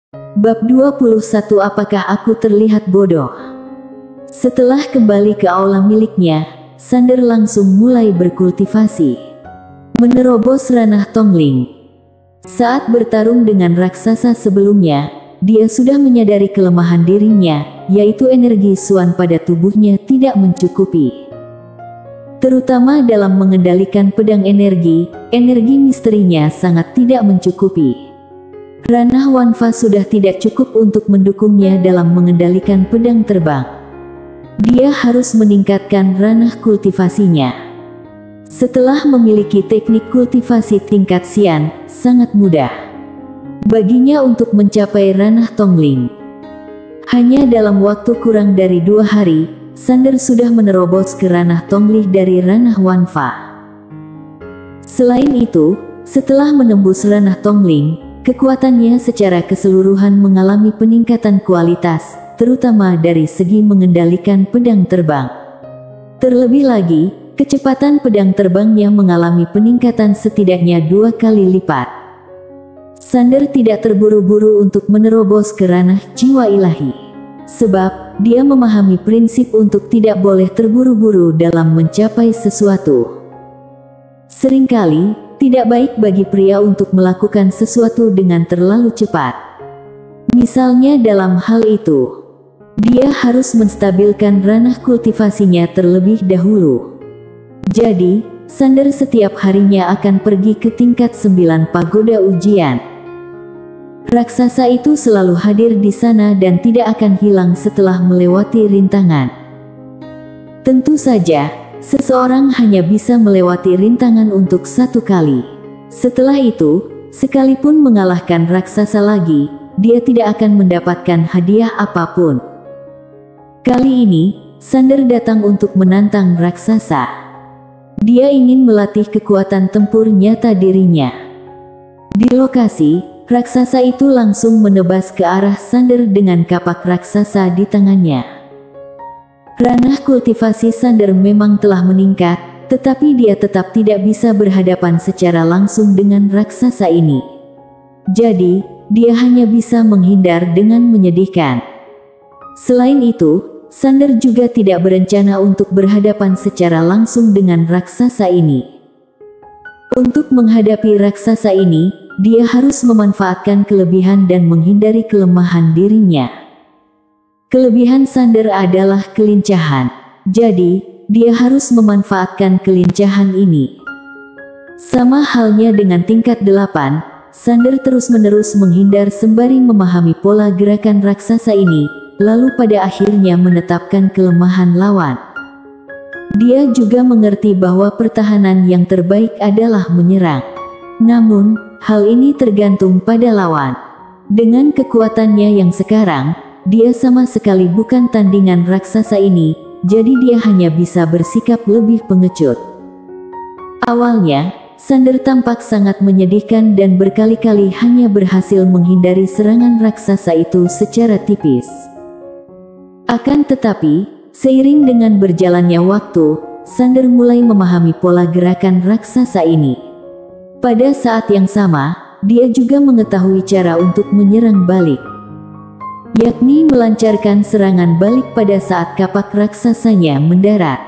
Bab 21. Apakah aku terlihat bodoh? Setelah kembali ke aula miliknya, Sander langsung mulai berkultivasi, menerobos ranah Tongling. Saat bertarung dengan raksasa sebelumnya, dia sudah menyadari kelemahan dirinya, yaitu energi Xuan pada tubuhnya tidak mencukupi. Terutama dalam mengendalikan pedang energi misterinya sangat tidak mencukupi. Ranah Wanfa sudah tidak cukup untuk mendukungnya dalam mengendalikan pedang terbang. Dia harus meningkatkan ranah kultivasinya. Setelah memiliki teknik kultivasi tingkat Xian, sangat mudah baginya untuk mencapai ranah Tongling. Hanya dalam waktu kurang dari 2 hari, Sander sudah menerobos ke ranah Tongling dari ranah Wanfa. Selain itu, setelah menembus ranah Tongling, kekuatannya secara keseluruhan mengalami peningkatan kualitas, terutama dari segi mengendalikan pedang terbang. Terlebih lagi, kecepatan pedang terbangnya mengalami peningkatan setidaknya 2 kali lipat. Sander tidak terburu-buru untuk menerobos ke ranah jiwa ilahi, sebab dia memahami prinsip untuk tidak boleh terburu-buru dalam mencapai sesuatu. Seringkali, tidak baik bagi pria untuk melakukan sesuatu dengan terlalu cepat. Misalnya dalam hal itu, dia harus menstabilkan ranah kultivasinya terlebih dahulu. Jadi, Sander setiap harinya akan pergi ke tingkat 9 pagoda ujian. Raksasa itu selalu hadir di sana dan tidak akan hilang setelah melewati rintangan. Tentu saja, seseorang hanya bisa melewati rintangan untuk 1 kali. Setelah itu, sekalipun mengalahkan raksasa lagi, dia tidak akan mendapatkan hadiah apapun. Kali ini, Sander datang untuk menantang raksasa. Dia ingin melatih kekuatan tempur nyata dirinya. Di lokasi, raksasa itu langsung menebas ke arah Sander dengan kapak raksasa di tangannya. Ranah kultivasi Sander memang telah meningkat, tetapi dia tetap tidak bisa berhadapan secara langsung dengan raksasa ini. Jadi, dia hanya bisa menghindar dengan menyedihkan. Selain itu, Sander juga tidak berencana untuk berhadapan secara langsung dengan raksasa ini. Untuk menghadapi raksasa ini, dia harus memanfaatkan kelebihan dan menghindari kelemahan dirinya. Kelebihan Sander adalah kelincahan. Jadi, dia harus memanfaatkan kelincahan ini. Sama halnya dengan tingkat 8, Sander terus-menerus menghindar sembari memahami pola gerakan raksasa ini, lalu pada akhirnya menetapkan kelemahan lawan. Dia juga mengerti bahwa pertahanan yang terbaik adalah menyerang. Namun, hal ini tergantung pada lawan. Dengan kekuatannya yang sekarang, dia sama sekali bukan tandingan raksasa ini, jadi dia hanya bisa bersikap lebih pengecut. Awalnya, Sander tampak sangat menyedihkan dan berkali-kali hanya berhasil menghindari serangan raksasa itu secara tipis. Akan tetapi, seiring dengan berjalannya waktu, Sander mulai memahami pola gerakan raksasa ini. Pada saat yang sama, dia juga mengetahui cara untuk menyerang balik, yakni melancarkan serangan balik pada saat kapak raksasanya mendarat.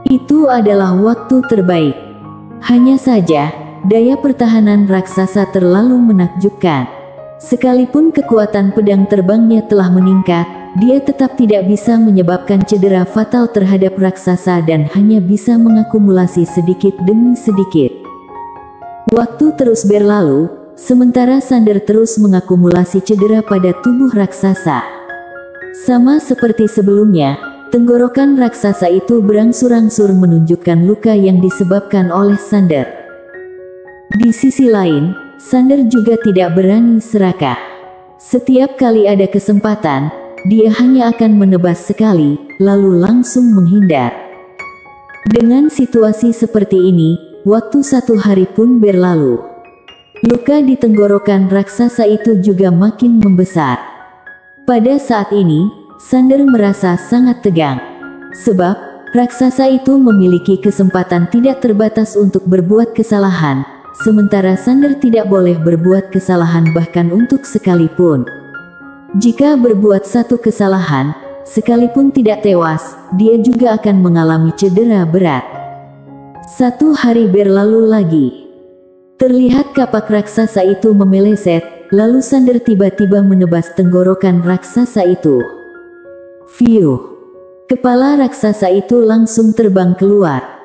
Itu adalah waktu terbaik. Hanya saja, daya pertahanan raksasa terlalu menakjubkan. Sekalipun kekuatan pedang terbangnya telah meningkat, dia tetap tidak bisa menyebabkan cedera fatal terhadap raksasa dan hanya bisa mengakumulasi sedikit demi sedikit. Waktu terus berlalu, sementara Sander terus mengakumulasi cedera pada tubuh raksasa. Sama seperti sebelumnya, tenggorokan raksasa itu berangsur-angsur menunjukkan luka yang disebabkan oleh Sander. Di sisi lain, Sander juga tidak berani serakah. Setiap kali ada kesempatan, dia hanya akan menebas sekali, lalu langsung menghindar. Dengan situasi seperti ini, waktu 1 hari pun berlalu. Luka di tenggorokan raksasa itu juga makin membesar. Pada saat ini, Sander merasa sangat tegang. Sebab, raksasa itu memiliki kesempatan tidak terbatas untuk berbuat kesalahan, sementara Sander tidak boleh berbuat kesalahan bahkan untuk sekalipun. Jika berbuat satu kesalahan, sekalipun tidak tewas, dia juga akan mengalami cedera berat. 1 hari berlalu lagi. Terlihat kapak raksasa itu memeleset, lalu Sander tiba-tiba menebas tenggorokan raksasa itu. Fiuh! Kepala raksasa itu langsung terbang keluar.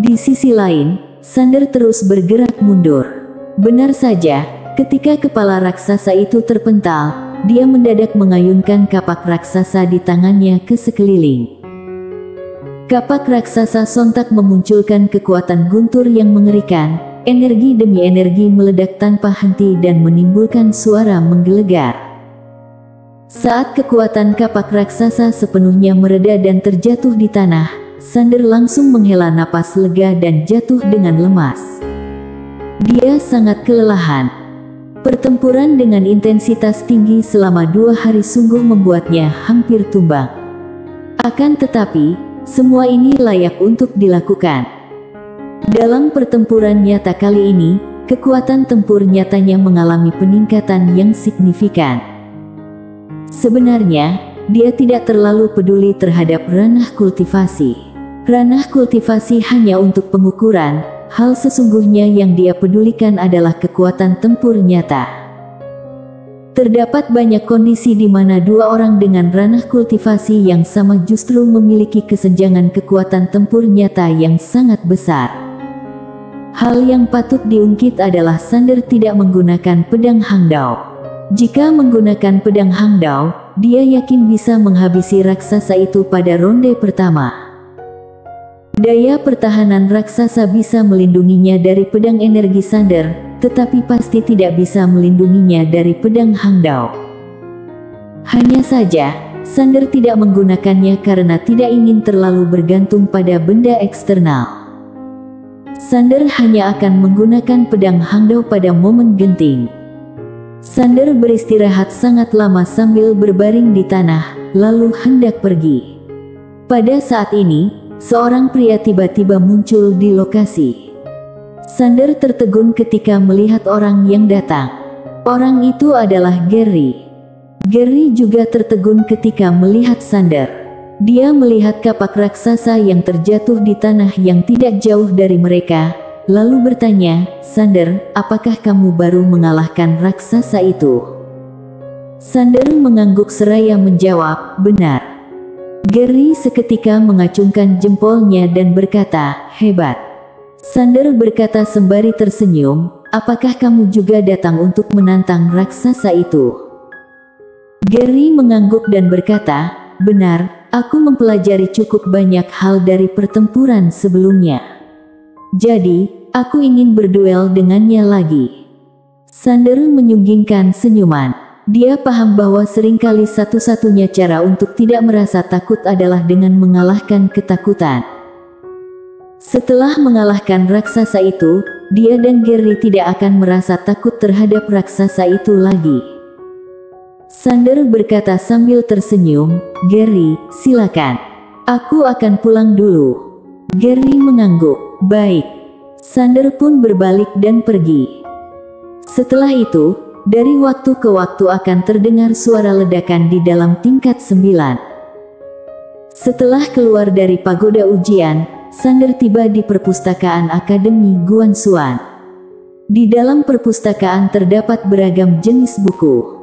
Di sisi lain, Sander terus bergerak mundur. Benar saja, ketika kepala raksasa itu terpental, dia mendadak mengayunkan kapak raksasa di tangannya ke sekeliling. Kapak raksasa sontak memunculkan kekuatan guntur yang mengerikan, energi demi energi meledak tanpa henti dan menimbulkan suara menggelegar. Saat kekuatan kapak raksasa sepenuhnya mereda dan terjatuh di tanah, Sander langsung menghela napas lega dan jatuh dengan lemas. Dia sangat kelelahan. Pertempuran dengan intensitas tinggi selama 2 hari sungguh membuatnya hampir tumbang. Akan tetapi, semua ini layak untuk dilakukan. Dalam pertempuran nyata kali ini, kekuatan tempur nyatanya mengalami peningkatan yang signifikan. Sebenarnya, dia tidak terlalu peduli terhadap ranah kultivasi. Ranah kultivasi hanya untuk pengukuran. Hal sesungguhnya yang dia pedulikan adalah kekuatan tempur nyata. Terdapat banyak kondisi di mana 2 orang dengan ranah kultivasi yang sama justru memiliki kesenjangan kekuatan tempur nyata yang sangat besar. Hal yang patut diungkit adalah Sander tidak menggunakan pedang Hangdao. Jika menggunakan pedang Hangdao, dia yakin bisa menghabisi raksasa itu pada ronde pertama. Daya pertahanan raksasa bisa melindunginya dari pedang energi Sander, tetapi pasti tidak bisa melindunginya dari pedang Hangdao. Hanya saja, Sander tidak menggunakannya karena tidak ingin terlalu bergantung pada benda eksternal. Sander hanya akan menggunakan pedang Hangdao pada momen genting. Sander beristirahat sangat lama sambil berbaring di tanah, lalu hendak pergi. Pada saat ini, seorang pria tiba-tiba muncul di lokasi. Sander tertegun ketika melihat orang yang datang. Orang itu adalah Gary. Gary juga tertegun ketika melihat Sander. Dia melihat kapak raksasa yang terjatuh di tanah yang tidak jauh dari mereka, lalu bertanya, "Sander, apakah kamu baru mengalahkan raksasa itu?" Sander mengangguk seraya menjawab, "Benar." Gary seketika mengacungkan jempolnya dan berkata, "Hebat." Sander berkata sembari tersenyum, "Apakah kamu juga datang untuk menantang raksasa itu?" Gary mengangguk dan berkata, "Benar, aku mempelajari cukup banyak hal dari pertempuran sebelumnya. Jadi, aku ingin berduel dengannya lagi." Sander menyunggingkan senyuman. Dia paham bahwa seringkali satu-satunya cara untuk tidak merasa takut adalah dengan mengalahkan ketakutan. Setelah mengalahkan raksasa itu, dia dan Gary tidak akan merasa takut terhadap raksasa itu lagi. Sander berkata sambil tersenyum, "Gary, silakan. Aku akan pulang dulu." Gary mengangguk, "Baik." Sander pun berbalik dan pergi. Setelah itu, dari waktu ke waktu akan terdengar suara ledakan di dalam tingkat 9. Setelah keluar dari pagoda ujian, Sander tiba di perpustakaan Akademi Guanxuan. Di dalam perpustakaan terdapat beragam jenis buku.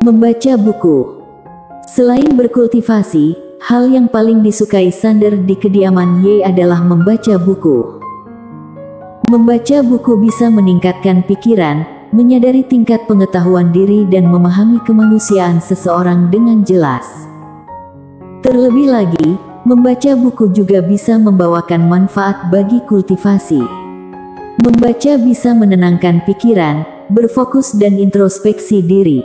Membaca buku. Selain berkultivasi, hal yang paling disukai Sander di kediaman Ye adalah membaca buku. Membaca buku bisa meningkatkan pikiran, menyadari tingkat pengetahuan diri dan memahami kemanusiaan seseorang dengan jelas. Terlebih lagi, membaca buku juga bisa membawakan manfaat bagi kultivasi. Membaca bisa menenangkan pikiran, berfokus dan introspeksi diri.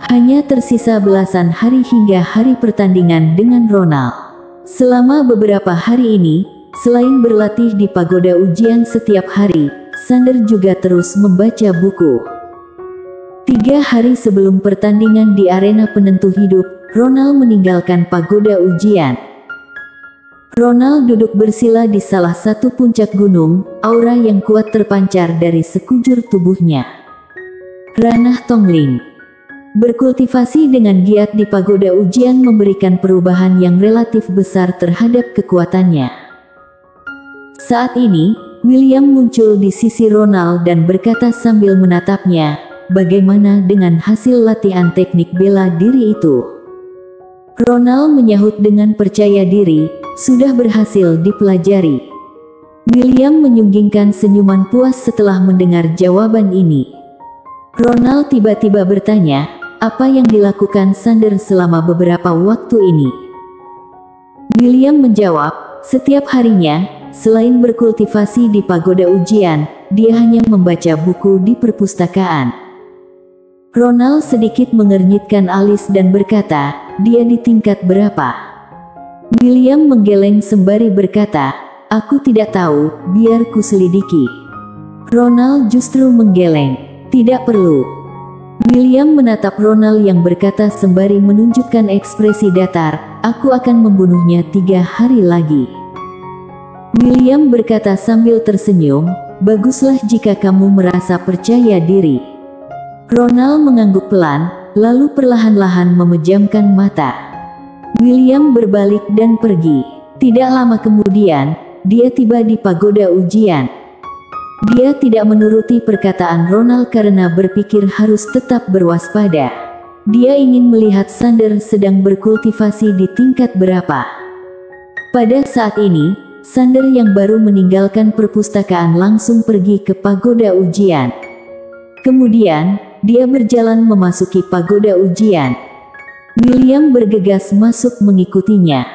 Hanya tersisa belasan hari hingga hari pertandingan dengan Ronald. Selama beberapa hari ini, selain berlatih di pagoda ujian setiap hari, Sander juga terus membaca buku. 3 hari sebelum pertandingan di arena penentu hidup, Ronald meninggalkan pagoda ujian. Ronald duduk bersila di salah satu puncak gunung, aura yang kuat terpancar dari sekujur tubuhnya. Ranah Tongling. Berkultivasi dengan giat di pagoda ujian memberikan perubahan yang relatif besar terhadap kekuatannya. Saat ini, William muncul di sisi Ronald dan berkata sambil menatapnya, "Bagaimana dengan hasil latihan teknik bela diri itu?" Ronald menyahut dengan percaya diri, "Sudah berhasil dipelajari." William menyunggingkan senyuman puas setelah mendengar jawaban ini. Ronald tiba-tiba bertanya, "Apa yang dilakukan Sander selama beberapa waktu ini?" William menjawab, "Setiap harinya, selain berkultivasi di pagoda ujian, dia hanya membaca buku di perpustakaan." Ronald sedikit mengernyitkan alis dan berkata, "Dia di tingkat berapa?" William menggeleng sembari berkata, "Aku tidak tahu, biar ku selidiki." Ronald justru menggeleng, "Tidak perlu." William menatap Ronald yang berkata sembari menunjukkan ekspresi datar, "Aku akan membunuhnya 3 hari lagi." William berkata sambil tersenyum, "Baguslah jika kamu merasa percaya diri." Ronald mengangguk pelan, lalu perlahan-lahan memejamkan mata. William berbalik dan pergi. Tidak lama kemudian, dia tiba di pagoda ujian. Dia tidak menuruti perkataan Ronald karena berpikir harus tetap berwaspada. Dia ingin melihat Sander sedang berkultivasi di tingkat berapa. Pada saat ini, Sander yang baru meninggalkan perpustakaan langsung pergi ke pagoda ujian. Kemudian, dia berjalan memasuki pagoda ujian. William bergegas masuk mengikutinya.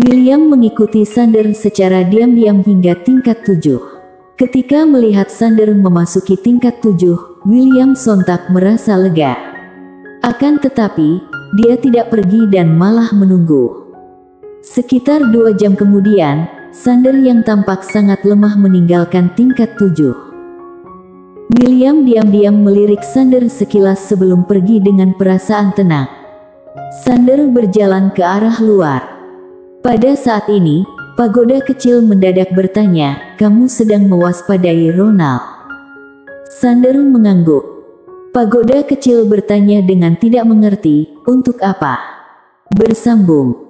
William mengikuti Sander secara diam-diam hingga tingkat 7. Ketika melihat Sander memasuki tingkat 7, William sontak merasa lega. Akan tetapi, dia tidak pergi dan malah menunggu. Sekitar 2 jam kemudian, Sander yang tampak sangat lemah meninggalkan tingkat 7. William diam-diam melirik Sander sekilas sebelum pergi dengan perasaan tenang. Sander berjalan ke arah luar. Pada saat ini, pagoda kecil mendadak bertanya, "Kamu sedang mewaspadai Ronald?" Sander mengangguk. Pagoda kecil bertanya dengan tidak mengerti, "Untuk apa?" Bersambung.